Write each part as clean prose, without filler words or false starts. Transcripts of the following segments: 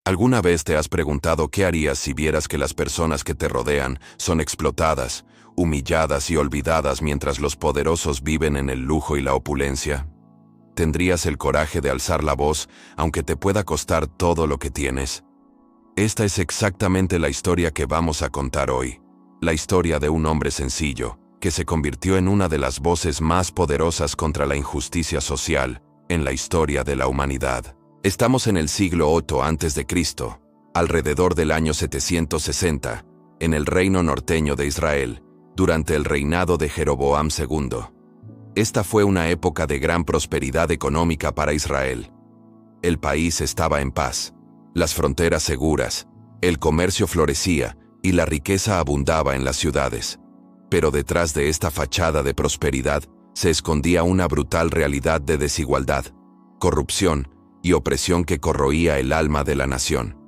¿Alguna vez te has preguntado qué harías si vieras que las personas que te rodean son explotadas, humilladas y olvidadas mientras los poderosos viven en el lujo y la opulencia? ¿Tendrías el coraje de alzar la voz, aunque te pueda costar todo lo que tienes? Esta es exactamente la historia que vamos a contar hoy. La historia de un hombre sencillo, que se convirtió en una de las voces más poderosas contra la injusticia social en la historia de la humanidad. Estamos en el siglo VIII a.C., alrededor del año 760, en el reino norteño de Israel, durante el reinado de Jeroboam II. Esta fue una época de gran prosperidad económica para Israel. El país estaba en paz, las fronteras seguras, el comercio florecía y la riqueza abundaba en las ciudades. Pero detrás de esta fachada de prosperidad se escondía una brutal realidad de desigualdad, corrupción y opresión que corroía el alma de la nación.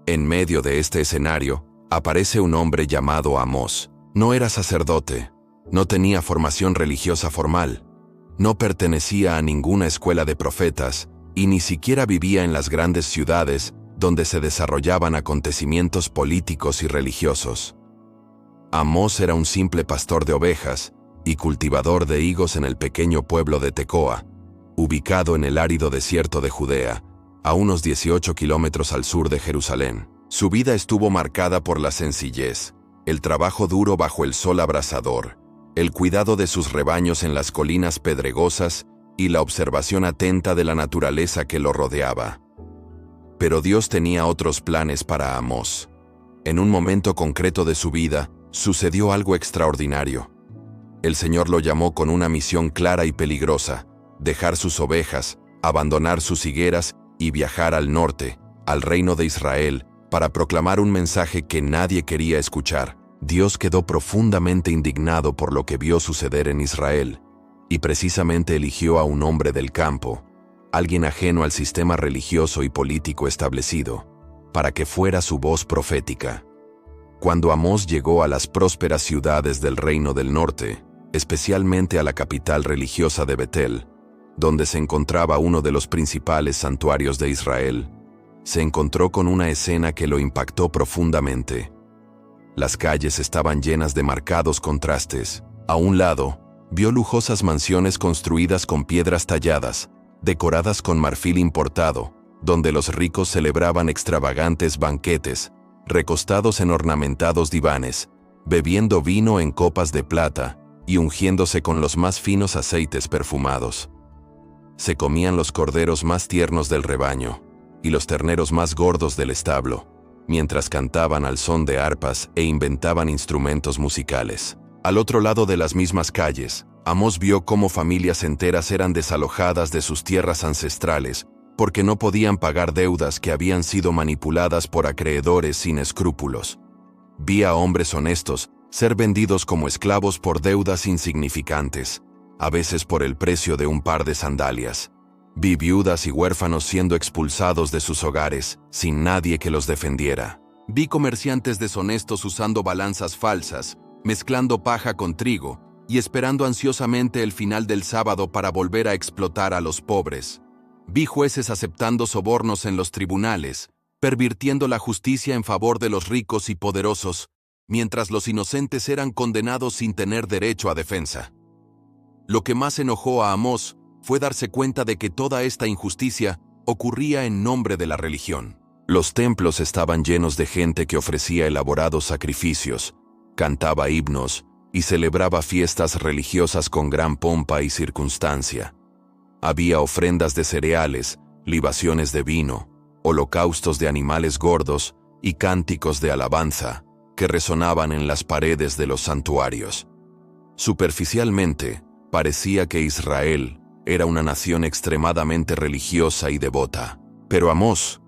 En medio de este escenario, aparece un hombre llamado Amós. No era sacerdote, no tenía formación religiosa formal, no pertenecía a ninguna escuela de profetas y ni siquiera vivía en las grandes ciudades donde se desarrollaban acontecimientos políticos y religiosos. Amós era un simple pastor de ovejas y cultivador de higos en el pequeño pueblo de Tecoa, ubicado en el árido desierto de Judea, a unos 18 kilómetros al sur de Jerusalén. Su vida estuvo marcada por la sencillez, el trabajo duro bajo el sol abrasador, el cuidado de sus rebaños en las colinas pedregosas y la observación atenta de la naturaleza que lo rodeaba. Pero Dios tenía otros planes para Amós. En un momento concreto de su vida, sucedió algo extraordinario. El Señor lo llamó con una misión clara y peligrosa: dejar sus ovejas, abandonar sus higueras y viajar al norte, al reino de Israel, para proclamar un mensaje que nadie quería escuchar. Dios quedó profundamente indignado por lo que vio suceder en Israel, y precisamente eligió a un hombre del campo, alguien ajeno al sistema religioso y político establecido, para que fuera su voz profética. Cuando Amós llegó a las prósperas ciudades del reino del norte, especialmente a la capital religiosa de Betel, donde se encontraba uno de los principales santuarios de Israel, se encontró con una escena que lo impactó profundamente. Las calles estaban llenas de marcados contrastes. A un lado, vio lujosas mansiones construidas con piedras talladas, decoradas con marfil importado, donde los ricos celebraban extravagantes banquetes, recostados en ornamentados divanes, bebiendo vino en copas de plata y ungiéndose con los más finos aceites perfumados. Se comían los corderos más tiernos del rebaño y los terneros más gordos del establo, mientras cantaban al son de arpas e inventaban instrumentos musicales. Al otro lado de las mismas calles, Amós vio cómo familias enteras eran desalojadas de sus tierras ancestrales porque no podían pagar deudas que habían sido manipuladas por acreedores sin escrúpulos. Vi a hombres honestos ser vendidos como esclavos por deudas insignificantes, a veces por el precio de un par de sandalias. Vi viudas y huérfanos siendo expulsados de sus hogares, sin nadie que los defendiera. Vi comerciantes deshonestos usando balanzas falsas, mezclando paja con trigo y esperando ansiosamente el final del sábado para volver a explotar a los pobres. Vi jueces aceptando sobornos en los tribunales, pervirtiendo la justicia en favor de los ricos y poderosos, mientras los inocentes eran condenados sin tener derecho a defensa. Lo que más enojó a Amós fue darse cuenta de que toda esta injusticia ocurría en nombre de la religión. Los templos estaban llenos de gente que ofrecía elaborados sacrificios, cantaba himnos y celebraba fiestas religiosas con gran pompa y circunstancia. Había ofrendas de cereales, libaciones de vino, holocaustos de animales gordos y cánticos de alabanza que resonaban en las paredes de los santuarios. Superficialmente, parecía que Israel era una nación extremadamente religiosa y devota. Pero Amós,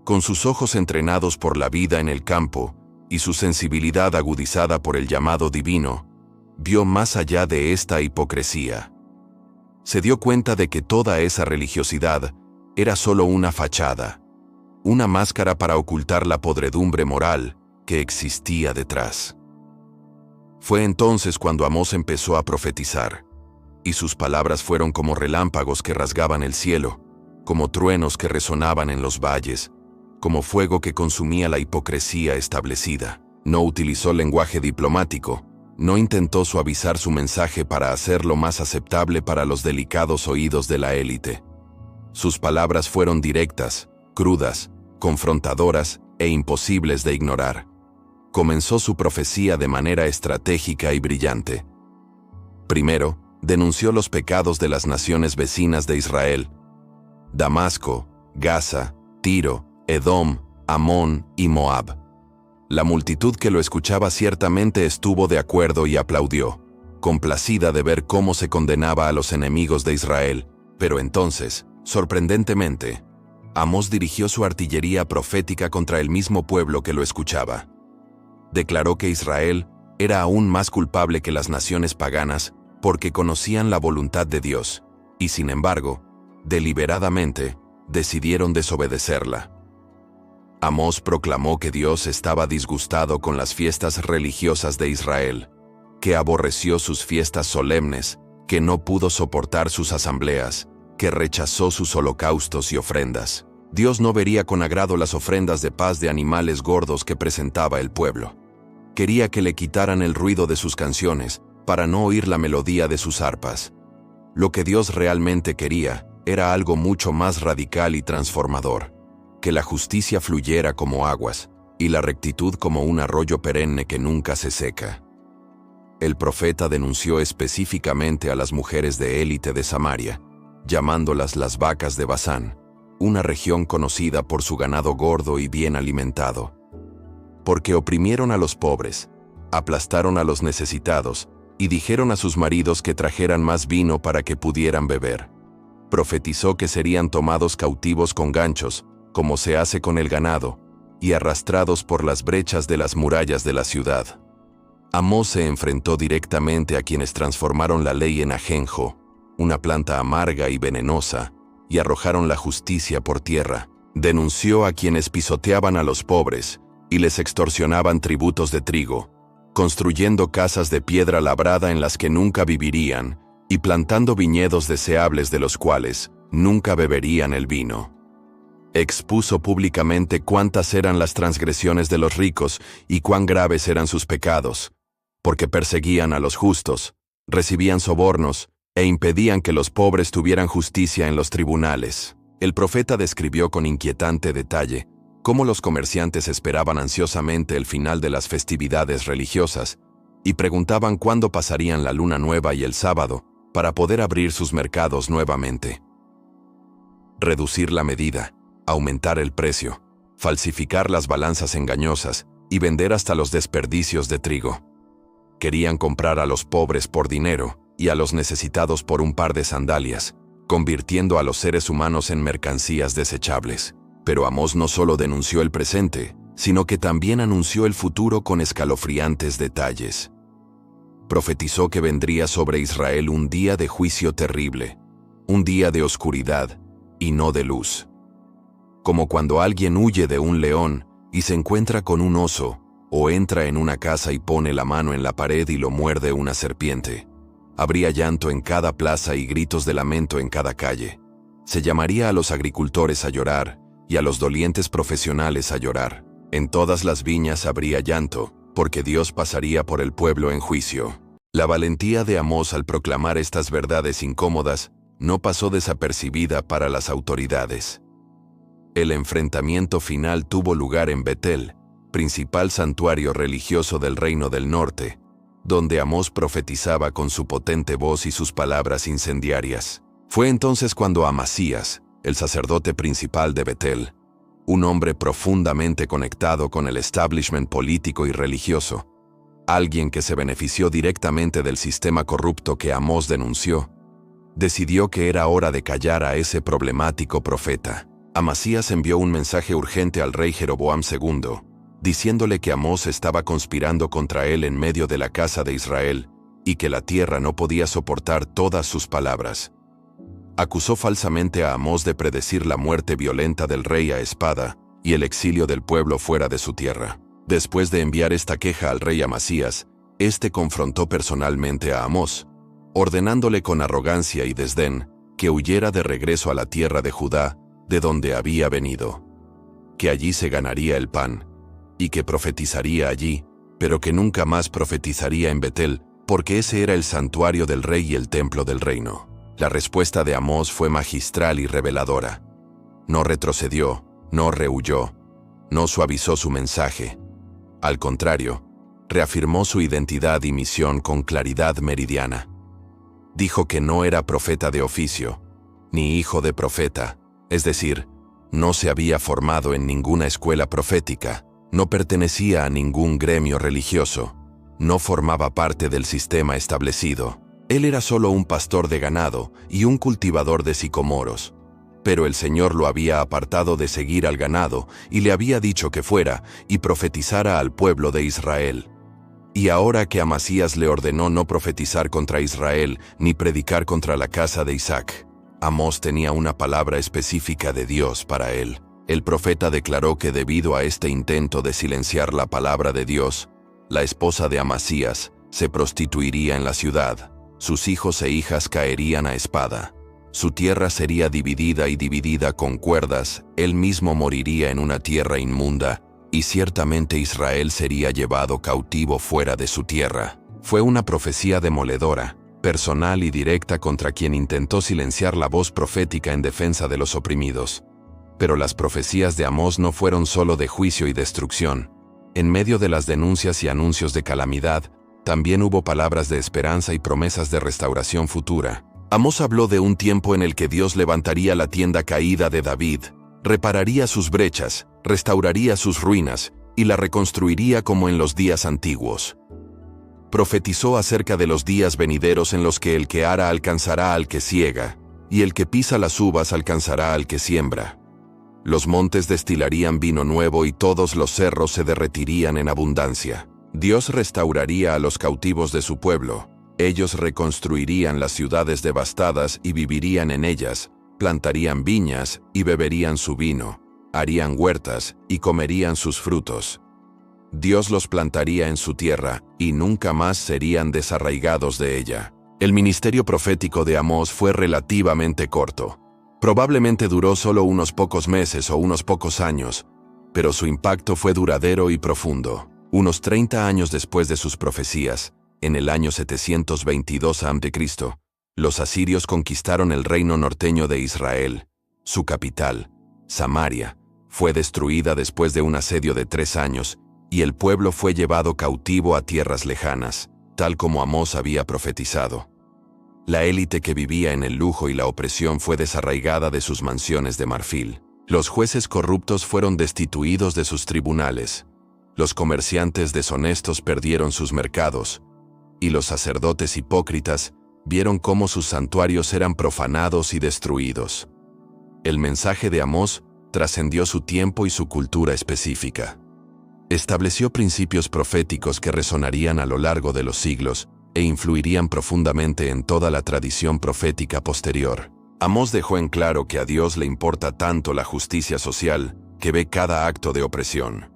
con sus ojos entrenados por la vida en el campo y su sensibilidad agudizada por el llamado divino, vio más allá de esta hipocresía. Se dio cuenta de que toda esa religiosidad era solo una fachada, una máscara para ocultar la podredumbre moral que existía detrás. Fue entonces cuando Amós empezó a profetizar, y sus palabras fueron como relámpagos que rasgaban el cielo, como truenos que resonaban en los valles, como fuego que consumía la hipocresía establecida. No utilizó lenguaje diplomático, no intentó suavizar su mensaje para hacerlo más aceptable para los delicados oídos de la élite. Sus palabras fueron directas, crudas, confrontadoras e imposibles de ignorar. Comenzó su profecía de manera estratégica y brillante. Primero, denunció los pecados de las naciones vecinas de Israel: Damasco, Gaza, Tiro, Edom, Amón y Moab. La multitud que lo escuchaba ciertamente estuvo de acuerdo y aplaudió, complacida de ver cómo se condenaba a los enemigos de Israel. Pero entonces, sorprendentemente, Amós dirigió su artillería profética contra el mismo pueblo que lo escuchaba. Declaró que Israel era aún más culpable que las naciones paganas porque conocían la voluntad de Dios, y sin embargo, deliberadamente, decidieron desobedecerla. Amós proclamó que Dios estaba disgustado con las fiestas religiosas de Israel, que aborreció sus fiestas solemnes, que no pudo soportar sus asambleas, que rechazó sus holocaustos y ofrendas. Dios no vería con agrado las ofrendas de paz de animales gordos que presentaba el pueblo. Quería que le quitaran el ruido de sus canciones, para no oír la melodía de sus arpas. Lo que Dios realmente quería era algo mucho más radical y transformador: que la justicia fluyera como aguas, y la rectitud como un arroyo perenne que nunca se seca. El profeta denunció específicamente a las mujeres de élite de Samaria, llamándolas las vacas de Basán, una región conocida por su ganado gordo y bien alimentado. Porque oprimieron a los pobres, aplastaron a los necesitados, y dijeron a sus maridos que trajeran más vino para que pudieran beber. Profetizó que serían tomados cautivos con ganchos, como se hace con el ganado, y arrastrados por las brechas de las murallas de la ciudad. Amós se enfrentó directamente a quienes transformaron la ley en ajenjo, una planta amarga y venenosa, y arrojaron la justicia por tierra. Denunció a quienes pisoteaban a los pobres y les extorsionaban tributos de trigo, construyendo casas de piedra labrada en las que nunca vivirían, y plantando viñedos deseables de los cuales nunca beberían el vino. Expuso públicamente cuántas eran las transgresiones de los ricos y cuán graves eran sus pecados, porque perseguían a los justos, recibían sobornos e impedían que los pobres tuvieran justicia en los tribunales. El profeta describió con inquietante detalle cómo los comerciantes esperaban ansiosamente el final de las festividades religiosas y preguntaban cuándo pasarían la luna nueva y el sábado para poder abrir sus mercados nuevamente. Reducir la medida, aumentar el precio, falsificar las balanzas engañosas y vender hasta los desperdicios de trigo. Querían comprar a los pobres por dinero y a los necesitados por un par de sandalias, convirtiendo a los seres humanos en mercancías desechables. Pero Amós no solo denunció el presente, sino que también anunció el futuro con escalofriantes detalles. Profetizó que vendría sobre Israel un día de juicio terrible, un día de oscuridad y no de luz. Como cuando alguien huye de un león y se encuentra con un oso, o entra en una casa y pone la mano en la pared y lo muerde una serpiente. Habría llanto en cada plaza y gritos de lamento en cada calle. Se llamaría a los agricultores a llorar y a los dolientes profesionales a llorar. En todas las viñas habría llanto, porque Dios pasaría por el pueblo en juicio. La valentía de Amós al proclamar estas verdades incómodas no pasó desapercibida para las autoridades. El enfrentamiento final tuvo lugar en Betel, principal santuario religioso del Reino del Norte, donde Amós profetizaba con su potente voz y sus palabras incendiarias. Fue entonces cuando Amasías, el sacerdote principal de Betel, un hombre profundamente conectado con el establishment político y religioso, alguien que se benefició directamente del sistema corrupto que Amós denunció, decidió que era hora de callar a ese problemático profeta. Amasías envió un mensaje urgente al rey Jeroboam II, diciéndole que Amós estaba conspirando contra él en medio de la casa de Israel y que la tierra no podía soportar todas sus palabras. Acusó falsamente a Amós de predecir la muerte violenta del rey a espada y el exilio del pueblo fuera de su tierra. Después de enviar esta queja al rey Amasías, éste confrontó personalmente a Amós, ordenándole con arrogancia y desdén que huyera de regreso a la tierra de Judá, de donde había venido. que allí se ganaría el pan, y que profetizaría allí, pero que nunca más profetizaría en Betel, porque ese era el santuario del rey y el templo del reino. La respuesta de Amós fue magistral y reveladora. No retrocedió, no rehuyó, no suavizó su mensaje. Al contrario, reafirmó su identidad y misión con claridad meridiana. Dijo que no era profeta de oficio, ni hijo de profeta, es decir, no se había formado en ninguna escuela profética, no pertenecía a ningún gremio religioso, no formaba parte del sistema establecido. Él era solo un pastor de ganado y un cultivador de sicomoros. Pero el Señor lo había apartado de seguir al ganado y le había dicho que fuera y profetizara al pueblo de Israel. Y ahora que Amasías le ordenó no profetizar contra Israel ni predicar contra la casa de Isaac, Amós tenía una palabra específica de Dios para él. El profeta declaró que debido a este intento de silenciar la palabra de Dios, la esposa de Amasías se prostituiría en la ciudad, sus hijos e hijas caerían a espada, su tierra sería dividida y dividida con cuerdas, él mismo moriría en una tierra inmunda, y ciertamente Israel sería llevado cautivo fuera de su tierra. Fue una profecía demoledora, personal y directa contra quien intentó silenciar la voz profética en defensa de los oprimidos. Pero las profecías de Amós no fueron solo de juicio y destrucción. En medio de las denuncias y anuncios de calamidad, también hubo palabras de esperanza y promesas de restauración futura. Amós habló de un tiempo en el que Dios levantaría la tienda caída de David, repararía sus brechas, restauraría sus ruinas y la reconstruiría como en los días antiguos. Profetizó acerca de los días venideros en los que el que ara alcanzará al que siega, y el que pisa las uvas alcanzará al que siembra. Los montes destilarían vino nuevo y todos los cerros se derretirían en abundancia. Dios restauraría a los cautivos de su pueblo. Ellos reconstruirían las ciudades devastadas y vivirían en ellas, plantarían viñas y beberían su vino, harían huertas y comerían sus frutos. Dios los plantaría en su tierra y nunca más serían desarraigados de ella. El ministerio profético de Amós fue relativamente corto. Probablemente duró solo unos pocos meses o unos pocos años, pero su impacto fue duradero y profundo. Unos 30 años después de sus profecías, en el año 722 a.C., los asirios conquistaron el reino norteño de Israel. Su capital, Samaria, fue destruida después de un asedio de 3 años, y el pueblo fue llevado cautivo a tierras lejanas, tal como Amós había profetizado. La élite que vivía en el lujo y la opresión fue desarraigada de sus mansiones de marfil. Los jueces corruptos fueron destituidos de sus tribunales. Los comerciantes deshonestos perdieron sus mercados, y los sacerdotes hipócritas vieron cómo sus santuarios eran profanados y destruidos. El mensaje de Amós trascendió su tiempo y su cultura específica. Estableció principios proféticos que resonarían a lo largo de los siglos e influirían profundamente en toda la tradición profética posterior. Amós dejó en claro que a Dios le importa tanto la justicia social que ve cada acto de opresión,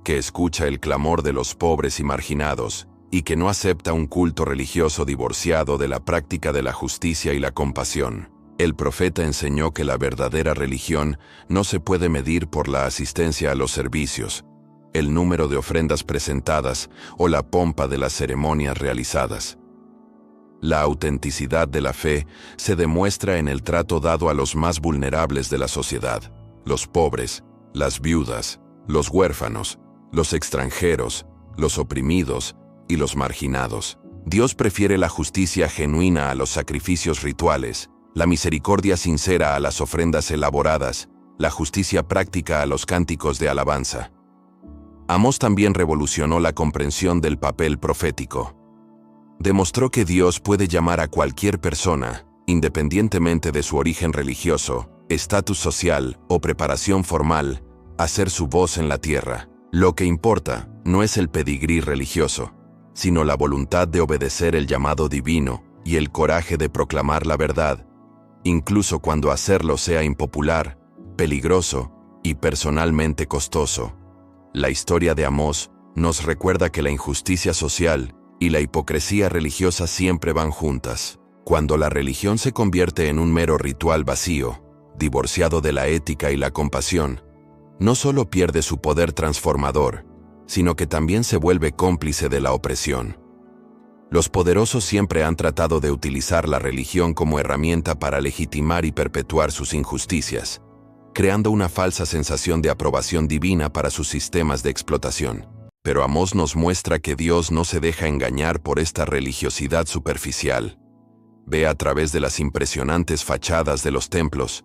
que escucha el clamor de los pobres y marginados, y que no acepta un culto religioso divorciado de la práctica de la justicia y la compasión. El profeta enseñó que la verdadera religión no se puede medir por la asistencia a los servicios, el número de ofrendas presentadas o la pompa de las ceremonias realizadas. La autenticidad de la fe se demuestra en el trato dado a los más vulnerables de la sociedad, los pobres, las viudas, los huérfanos, los extranjeros, los oprimidos y los marginados. Dios prefiere la justicia genuina a los sacrificios rituales, la misericordia sincera a las ofrendas elaboradas, la justicia práctica a los cánticos de alabanza. Amós también revolucionó la comprensión del papel profético. Demostró que Dios puede llamar a cualquier persona, independientemente de su origen religioso, estatus social o preparación formal, a ser su voz en la tierra. Lo que importa no es el pedigrí religioso, sino la voluntad de obedecer el llamado divino y el coraje de proclamar la verdad, incluso cuando hacerlo sea impopular, peligroso y personalmente costoso. La historia de Amós nos recuerda que la injusticia social y la hipocresía religiosa siempre van juntas. Cuando la religión se convierte en un mero ritual vacío, divorciado de la ética y la compasión, no solo pierde su poder transformador, sino que también se vuelve cómplice de la opresión. Los poderosos siempre han tratado de utilizar la religión como herramienta para legitimar y perpetuar sus injusticias, creando una falsa sensación de aprobación divina para sus sistemas de explotación. Pero Amós nos muestra que Dios no se deja engañar por esta religiosidad superficial. Ve a través de las impresionantes fachadas de los templos,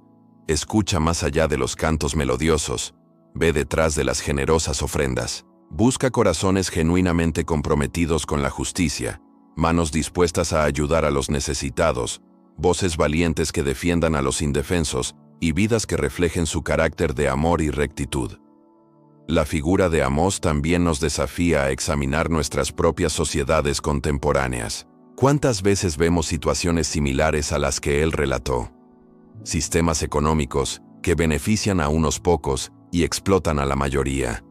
escucha más allá de los cantos melodiosos, ve detrás de las generosas ofrendas, busca corazones genuinamente comprometidos con la justicia, manos dispuestas a ayudar a los necesitados, voces valientes que defiendan a los indefensos y vidas que reflejen su carácter de amor y rectitud. La figura de Amós también nos desafía a examinar nuestras propias sociedades contemporáneas. ¿Cuántas veces vemos situaciones similares a las que él relató? Sistemas económicos que benefician a unos pocos y explotan a la mayoría.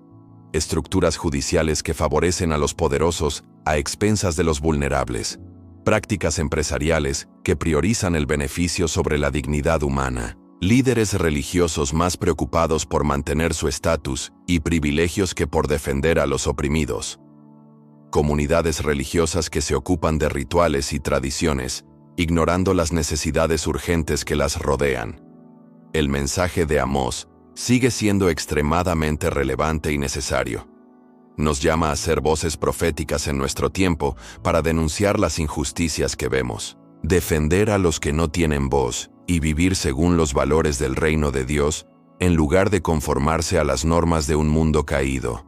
Estructuras judiciales que favorecen a los poderosos a expensas de los vulnerables. Prácticas empresariales que priorizan el beneficio sobre la dignidad humana. Líderes religiosos más preocupados por mantener su estatus y privilegios que por defender a los oprimidos. Comunidades religiosas que se ocupan de rituales y tradiciones, ignorando las necesidades urgentes que las rodean. El mensaje de Amós sigue siendo extremadamente relevante y necesario. Nos llama a ser voces proféticas en nuestro tiempo para denunciar las injusticias que vemos, defender a los que no tienen voz y vivir según los valores del reino de Dios, en lugar de conformarse a las normas de un mundo caído.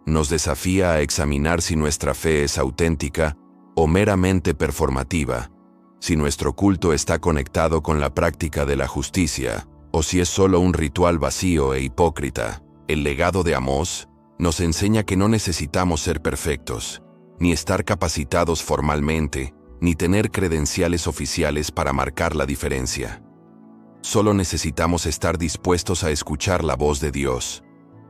Nos desafía a examinar si nuestra fe es auténtica o meramente performativa, si nuestro culto está conectado con la práctica de la justicia, o si es solo un ritual vacío e hipócrita. El legado de Amós nos enseña que no necesitamos ser perfectos, ni estar capacitados formalmente, ni tener credenciales oficiales para marcar la diferencia. Solo necesitamos estar dispuestos a escuchar la voz de Dios,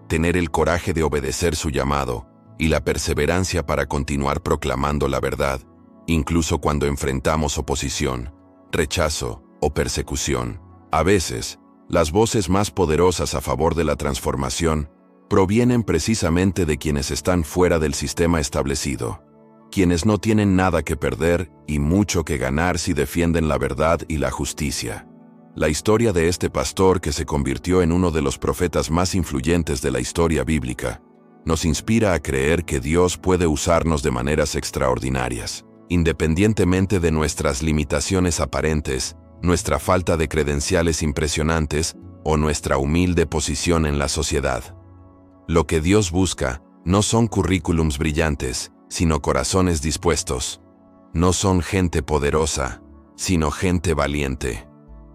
tener el coraje de obedecer su llamado y la perseverancia para continuar proclamando la verdad, incluso cuando enfrentamos oposición, rechazo o persecución. A veces, las voces más poderosas a favor de la transformación provienen precisamente de quienes están fuera del sistema establecido, quienes no tienen nada que perder y mucho que ganar si defienden la verdad y la justicia. La historia de este pastor que se convirtió en uno de los profetas más influyentes de la historia bíblica nos inspira a creer que Dios puede usarnos de maneras extraordinarias, independientemente de nuestras limitaciones aparentes, nuestra falta de credenciales impresionantes o nuestra humilde posición en la sociedad. Lo que Dios busca no son currículums brillantes, sino corazones dispuestos. No son gente poderosa, sino gente valiente.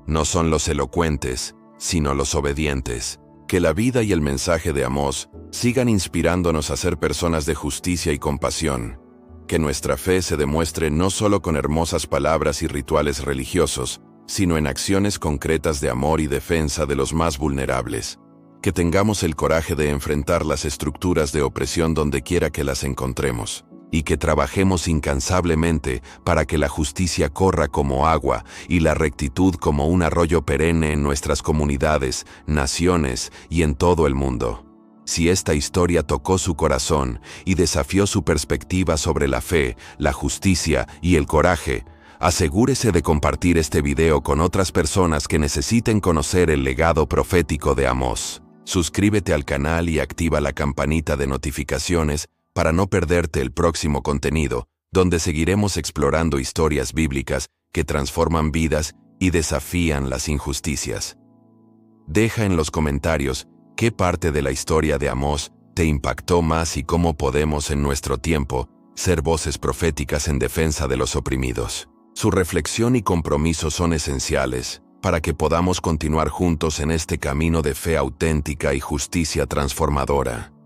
No son los elocuentes, sino los obedientes. Que la vida y el mensaje de Amós sigan inspirándonos a ser personas de justicia y compasión. Que nuestra fe se demuestre no solo con hermosas palabras y rituales religiosos, sino en acciones concretas de amor y defensa de los más vulnerables. Que tengamos el coraje de enfrentar las estructuras de opresión donde quiera que las encontremos, y que trabajemos incansablemente para que la justicia corra como agua y la rectitud como un arroyo perenne en nuestras comunidades, naciones y en todo el mundo. Si esta historia tocó su corazón y desafió su perspectiva sobre la fe, la justicia y el coraje, asegúrese de compartir este video con otras personas que necesiten conocer el legado profético de Amós. Suscríbete al canal y activa la campanita de notificaciones para no perderte el próximo contenido, donde seguiremos explorando historias bíblicas que transforman vidas y desafían las injusticias. Deja en los comentarios qué parte de la historia de Amós te impactó más y cómo podemos en nuestro tiempo ser voces proféticas en defensa de los oprimidos. Su reflexión y compromiso son esenciales para que podamos continuar juntos en este camino de fe auténtica y justicia transformadora.